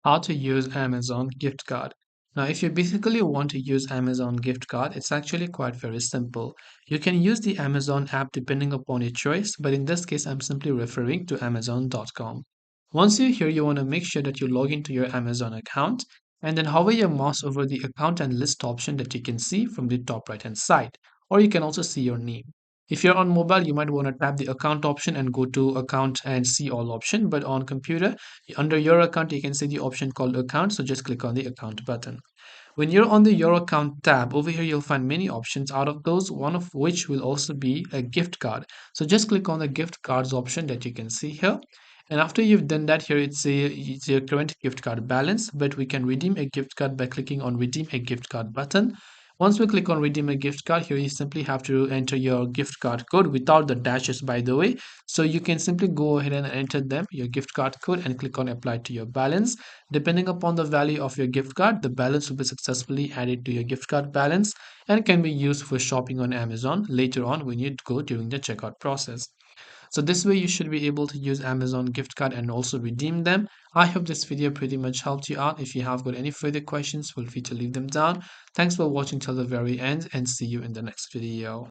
how to use Amazon gift card. Now, if you basically want to use Amazon gift card, it's actually quite very simple. You can use the Amazon app depending upon your choice, but in this case, I'm simply referring to Amazon.com. Once you're here, you want to make sure that you log into your Amazon account and then hover your mouse over the account and list option that you can see from the top right hand side, or you can also see your name. If you're on mobile, you might want to tap the account option and go to account and see all option. But on computer, under your account, you can see the option called account. So just click on the account button. When you're on the Your Account tab, over here you'll find many options. Out of those, one of which will also be a gift card. So just click on the gift cards option that you can see here. And after you've done that, here it's your current gift card balance, but we can redeem a gift card by clicking on redeem a gift card button. Once we click on redeem a gift card, here you simply have to enter your gift card code without the dashes, by the way. So you can simply go ahead and enter them, your gift card code, and click on apply to your balance. Depending upon the value of your gift card, the balance will be successfully added to your gift card balance and can be used for shopping on Amazon later on when you go during the checkout process. So this way you should be able to use Amazon gift card and also redeem them. I hope this video pretty much helped you out. If you have got any further questions, feel free to leave them down. Thanks for watching till the very end and see you in the next video.